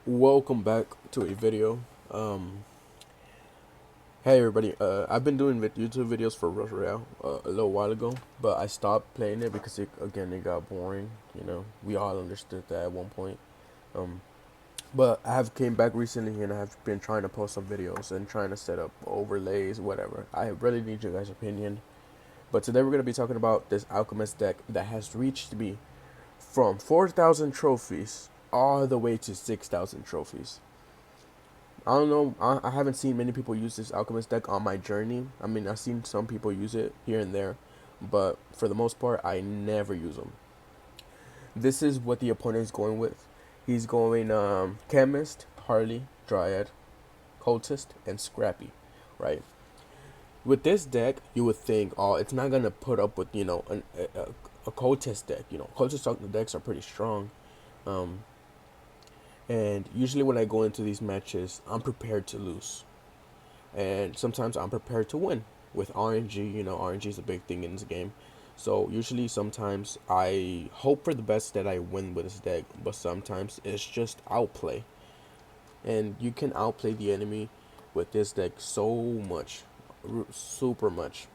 Welcome back to a video. Um, hey everybody. I've been doing YouTube videos for Rush Royale a little while ago, but I stopped playing it because it got boring. We all understood that at one point. Um, but I have came back recently and I have been trying to post some videos and trying to set up overlays, whatever. I really need your guys' opinion. But today we're gonna be talking about this Alchemist deck that has reached me from 4,000 trophies all the way to 6,000 trophies. I don't know. I haven't seen many people use this Alchemist deck on my journey. I mean, I've seen some people use it here and there, but for the most part, I never use them. This is what the opponent is going with. He's going Chemist, Harley, Dryad, Cultist, and Scrappy, right? With this deck, you would think, oh, it's not gonna put up with a Cultist deck. Cultist decks are pretty strong. Um, and usually when I go into these matches, I'm prepared to lose. And sometimes I'm prepared to win with RNG. RNG is a big thing in this game. So usually sometimes I hope for the best that I win with this deck, but sometimes it's just outplay. And you can outplay the enemy with this deck so much, super much,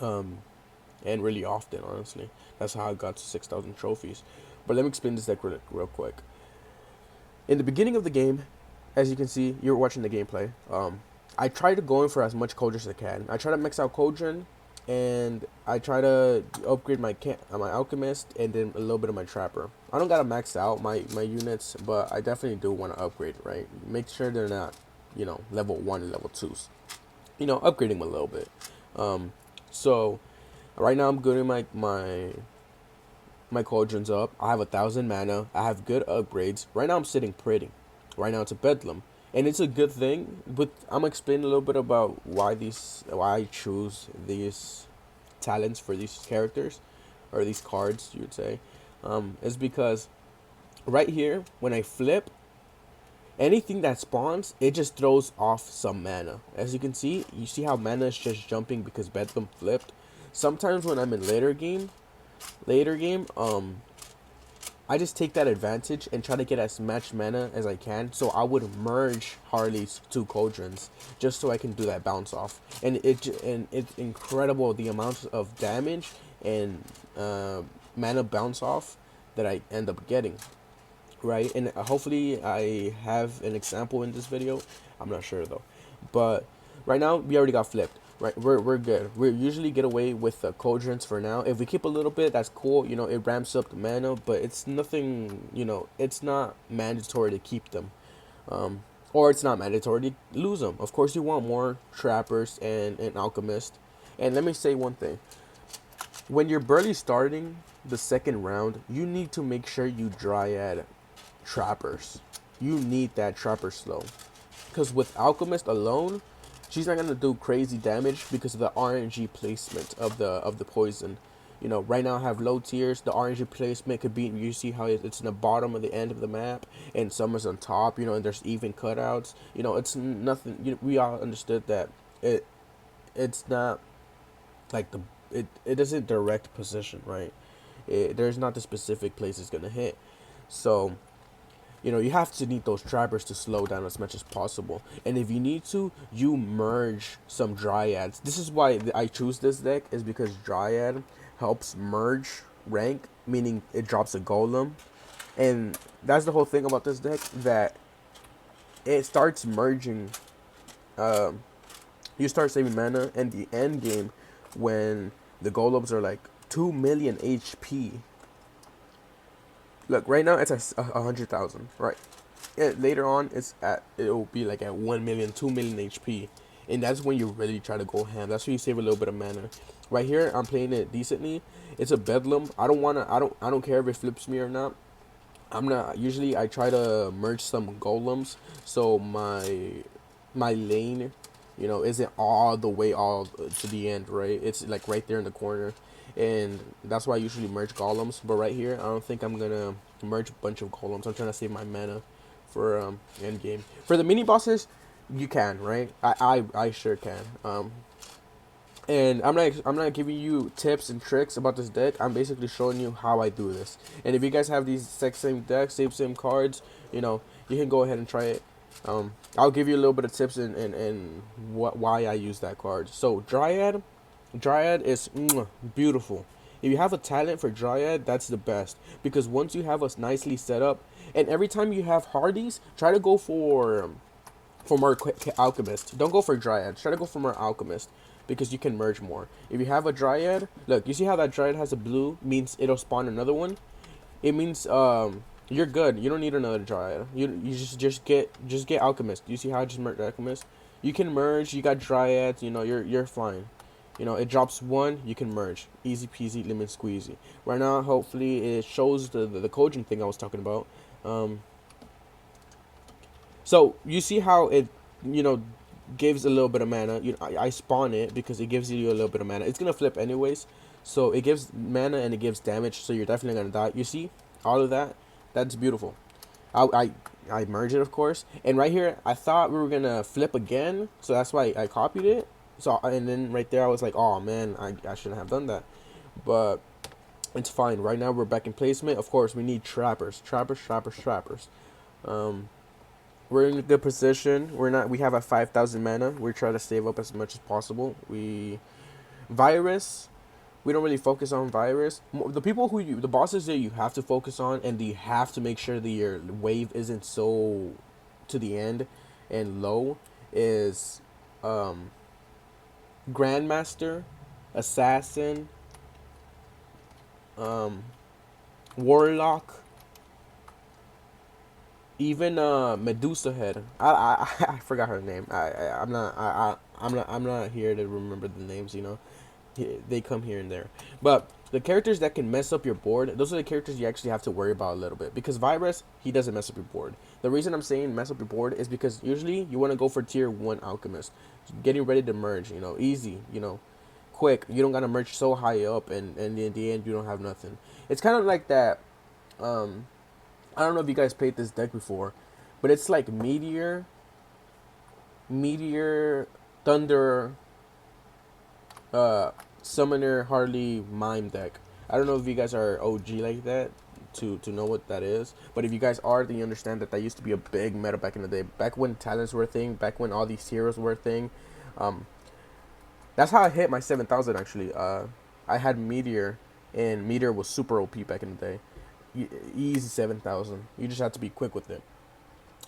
um, and really often, honestly. That's how I got to 6,000 trophies. But let me explain this deck real quick. In the beginning of the game, as you can see, you're watching the gameplay. I try to go in for as much Cauldron as I can. I try to max out Cauldron, and I try to upgrade my Alchemist, and then a little bit of my Trapper. I don't gotta max out my units, but I definitely do want to upgrade, right? Make sure they're not, level 1 and level 2s. Upgrading them a little bit. So right now I'm getting my cauldrons up. I have 1,000 mana. I have good upgrades. Right now I'm sitting pretty. Right now it's a bedlam, and it's a good thing. But I'm gonna explain a little bit about why I choose these talents for these characters, or these cards, you would say. Is because right here when I flip, anything that spawns, it just throws off some mana. As you see how mana is just jumping because bedlam flipped. Sometimes when I'm in later game, I just take that advantage and try to get as much mana as I can. So I would merge Harley's two cauldrons just so I can do that bounce off. And it's incredible the amount of damage and mana bounce off that I end up getting, right? And hopefully I have an example in this video. I'm not sure though, but right now we already got flipped. Right, we're good. We usually get away with the cauldrons for now. If we keep a little bit, that's cool. It ramps up the mana, but it's nothing. It's not mandatory to keep them, or it's not mandatory to lose them. Of course, you want more trappers and an alchemist. And let me say one thing: when you're barely starting the second round, you need to make sure you dryad trappers. You need that trapper slow, because with alchemist alone, she's not gonna do crazy damage because of the RNG placement of the poison. Right now I have low tiers. The RNG placement could be, you see how it's in the bottom of the end of the map, and some is on top. And there's even cutouts. It's nothing. We all understood that it's not like it doesn't direct position, right? There's not the specific place it's gonna hit. So you have to need those trappers to slow down as much as possible. And if you need to, you merge some dryads. This is why I choose this deck, is because dryad helps merge rank, meaning it drops a golem. And that's the whole thing about this deck, that it starts merging. You start saving mana, and the end game, when the golems are like 2 million HP. Look, right now it's at 100,000, right? Later on, it'll be like at 1 million, 2 million HP, and that's when you really try to go ham. That's when you save a little bit of mana. Right here, I'm playing it decently. It's a bedlam. I don't care if it flips me or not. I'm not. Usually, I try to merge some golems, so my lane, isn't all the way all to the end, right? It's like right there in the corner, and that's why I usually merge golems. But right here, I don't think I'm gonna merge a bunch of golems. I'm trying to save my mana for end game. For the mini bosses, you can, right? I sure can. And I'm not giving you tips and tricks about this deck. I'm basically showing you how I do this. And if you guys have these exact same decks, same cards, you know, you can go ahead and try it. I'll give you a little bit of tips and what why I use that card. So Dryad is beautiful. If you have a talent for Dryad, that's the best, because once you have us nicely set up, and every time you have Hardies, try to go for more Alchemist. Don't go for Dryad. Try to go for more Alchemist, because you can merge more. If you have a Dryad, look, you see how that Dryad has a blue, means it'll spawn another one. It means you're good. You don't need another Dryad. You just get Alchemist. You see how I just merged Alchemist? You can merge. You got Dryads. You know you're fine. You know, it drops one, you can merge. Easy peasy, lemon squeezy. Right now, hopefully, it shows the coding thing I was talking about. Um, so, you see how it, you know, gives a little bit of mana. I spawn it because it gives you a little bit of mana. It's going to flip anyways. So, it gives mana and it gives damage, so you're definitely going to die. You see all of that? That's beautiful. I merge it, of course. And right here, I thought we were going to flip again, so that's why I copied it. So, and then right there I was like, oh man, I shouldn't have done that, but it's fine. Right now we're back in placement. Of course we need trappers. We're in a good position. We have a 5,000 mana. We're trying to save up as much as possible. Virus, we don't really focus on virus. The bosses that you have to focus on, and you have to make sure that your wave isn't so to the end and low, is Grandmaster, Assassin, Warlock, even Medusa Head. I forgot her name. I'm not here to remember the names. You know, they come here and there. But the characters that can mess up your board, those are the characters you actually have to worry about a little bit. Because Virus, he doesn't mess up your board. The reason I'm saying mess up your board is because usually you want to go for tier 1 Alchemist. Getting ready to merge, you know, easy, you know, quick. You don't got to merge so high up, and in the end you don't have nothing. It's kind of like that. I don't know if you guys played this deck before, but it's like Meteor, Thunder, Summoner, Harley, Mime deck. I don't know if you guys are OG like that to know what that is, but if you guys are, then you understand that used to be a big meta back in the day. Back when talents were a thing, back when all these heroes were a thing. That's how I hit my 7,000 actually. I had Meteor, and Meteor was super OP back in the day. Easy 7,000. You just have to be quick with it.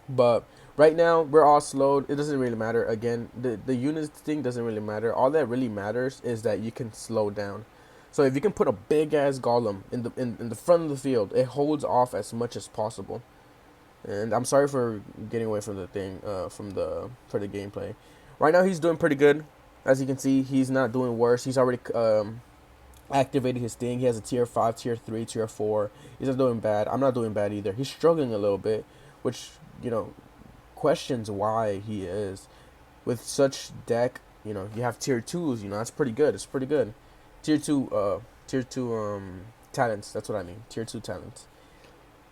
But right now we're all slowed. It doesn't really matter. Again, the units thing doesn't really matter. All that really matters is that you can slow down. So if you can put a big ass golem in the front of the field, it holds off as much as possible. And I'm sorry for getting away from the thing, for the gameplay. Right now he's doing pretty good. As you can see, he's not doing worse. He's already activated his thing. He has a tier 5, tier 3, tier 4. He's not doing bad. I'm not doing bad either. He's struggling a little bit, which, you know, questions why he is. With such deck, you know, you have tier 2s, you know, that's pretty good. It's pretty good. Tier 2 talents, that's what I mean. Tier 2 talents.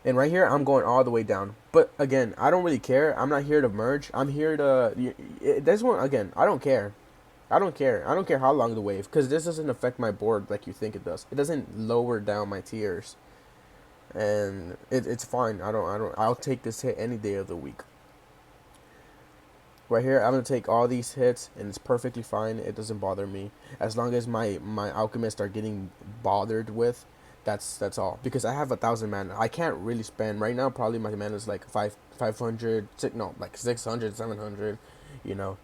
And right here, I'm going all the way down. But again, I don't really care. I'm not here to merge. I'm here to... This one, again, I don't care. I don't care. I don't care how long the wave, because this doesn't affect my board like you think it does. It doesn't lower down my tiers. And it's fine. I'll take this hit any day of the week. Right here, I'm going to take all these hits, and it's perfectly fine. It doesn't bother me. As long as my alchemists are getting bothered with, that's all. Because I have 1,000 mana. I can't really spend. Right now, probably my mana is like 500, like 600, 700, you know,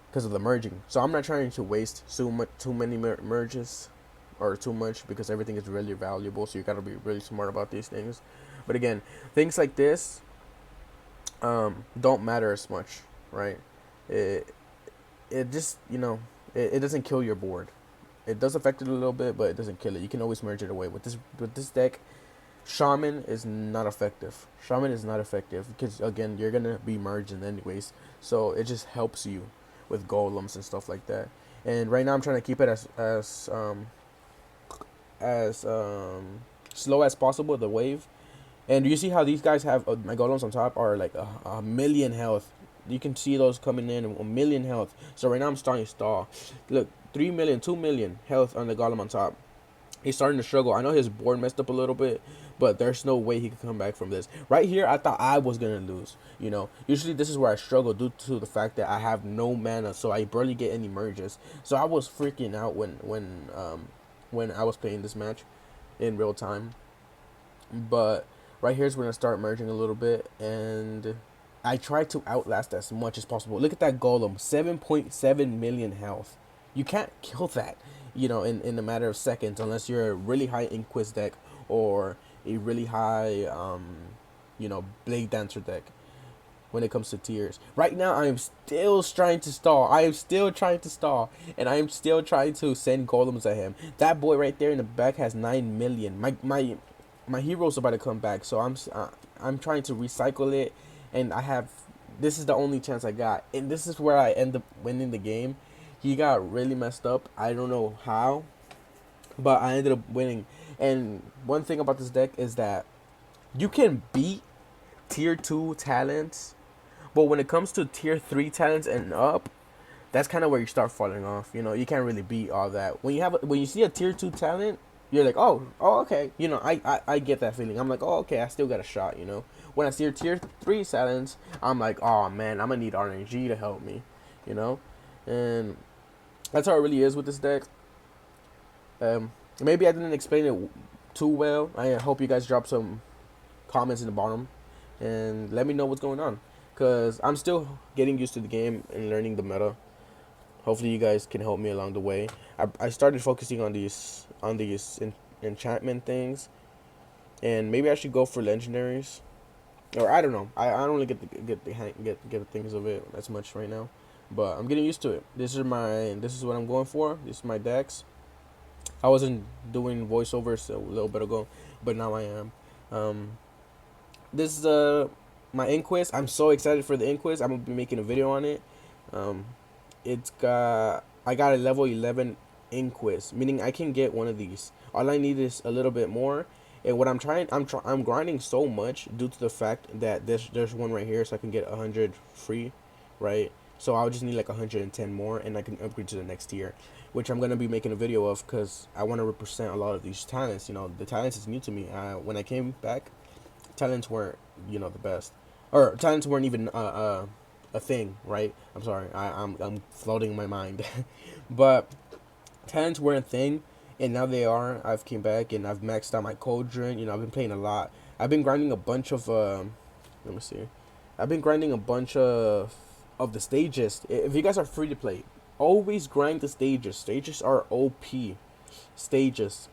because of the merging. So I'm not trying to waste too many merges, or too much, because everything is really valuable. So you got to be really smart about these things. But again, things like this don't matter as much, right? It just, you know, it doesn't kill your board. It does affect it a little bit, but it doesn't kill it. You can always merge it away. With this deck, Shaman is not effective. Shaman is not effective because, again, you're gonna be merging anyways. So it just helps you with golems and stuff like that. And right now I'm trying to keep it as slow as possible, the wave. And you see how these guys have my golems on top are like a million health. You can see those coming in, 1,000,000 health. So right now I'm starting to stall. Look, 3 million, 2 million health on the golem on top. He's starting to struggle. I know his board messed up a little bit, but there's no way he could come back from this. Right here, I thought I was gonna lose. Usually this is where I struggle due to the fact that I have no mana, so I barely get any merges. So I was freaking out when I was playing this match in real time. But right here is when I start merging a little bit, and I try to outlast as much as possible. Look at that golem, 7.7 million health. You can't kill that, in a matter of seconds, unless you're a really high Inquis deck or a really high, Blade Dancer deck. When it comes to tiers, right now I am still trying to stall. I am still trying to stall, and I am still trying to send golems at him. That boy right there in the back has 9 million. My hero's about to come back, so I'm trying to recycle it, and this is the only chance I got, and this is where I end up winning the game. He got really messed up. I don't know how, but I ended up winning. And one thing about this deck is that you can beat tier 2 talents, but when it comes to tier 3 talents and up, that's kind of where you start falling off. You can't really beat all that. When you see a tier 2 talent, you're like, oh, okay. I get that feeling. I'm like, oh, okay, I still got a shot. When I see a tier 3 talents, I'm like, oh man, I'm gonna need RNG to help me. And that's how it really is with this deck. Maybe I didn't explain it too well. I hope you guys drop some comments in the bottom and let me know what's going on, because I'm still getting used to the game and learning the meta. Hopefully you guys can help me along the way. I started focusing on these enchantment things, and maybe I should go for legendaries, or I don't know. I don't really get the things of it as much right now, but I'm getting used to it. This is what I'm going for. This is my decks. I wasn't doing voiceovers a little bit ago, but now I am. This is my Inquis. I'm so excited for the Inquis. I'm gonna be making a video on it. I got a level 11 Inquis, meaning I can get one of these. All I need is a little bit more. And what I'm grinding so much due to the fact that there's one right here, so I can get 100 free, right? So I'll just need like 110 more, and I can upgrade to the next tier, which I'm gonna be making a video of, because I want to represent a lot of these talents. The talents is new to me. When I came back, talents weren't the best, or talents weren't even a thing, right? I'm sorry, I'm floating in my mind. But talents weren't a thing, and now they are. I've came back and I've maxed out my cauldron. I've been playing a lot. I've been grinding a bunch of let me see. I've been grinding a bunch of the stages. If you guys are free to play, always grind the stages. Stages are OP. Stages,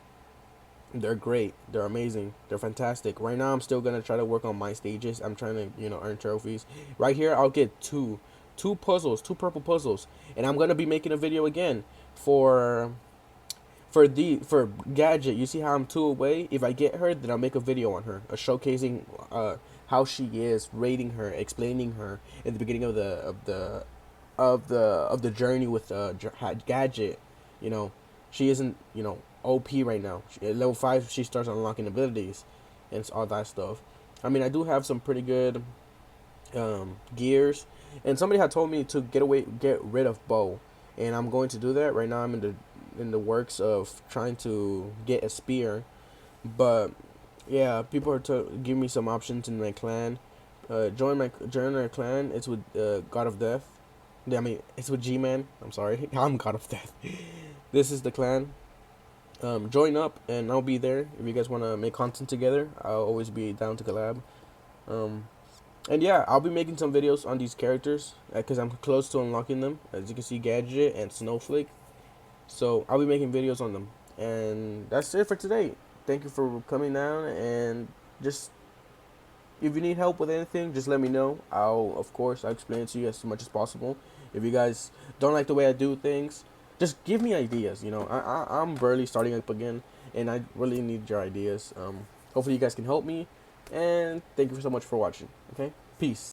they're great. They're amazing. They're fantastic. Right now, I'm still gonna try to work on my stages. I'm trying to, earn trophies. Right here, I'll get two puzzles, two purple puzzles, and I'm gonna be making a video again for Gadget. You see how I'm 2 away? If I get her, then I'll make a video on her, showcasing how she is, rating her, explaining her in the beginning of the journey with Gadget. She isn't OP right now. At level 5, she starts unlocking abilities and it's all that stuff. I mean, I do have some pretty good gears, and somebody had told me to get rid of bow, and I'm going to do that right now. I'm in the works of trying to get a spear, but yeah, people are give me some options in my clan. Join our clan. It's with God of Death. I mean, it's with G-Man. I'm sorry, I'm God of Death. This is the clan. Join up and I'll be there. If you guys want to make content together, I'll always be down to collab. And yeah, I'll be making some videos on these characters because I'm close to unlocking them. As you can see, Gadget and Snowflake. So I'll be making videos on them. And that's it for today. Thank you for coming down, and just if you need help with anything, just let me know. I'll explain it to you as much as possible. If you guys don't like the way I do things, just give me ideas. I'm barely starting up again, and I really need your ideas. Hopefully you guys can help me, and thank you so much for watching. Okay, peace.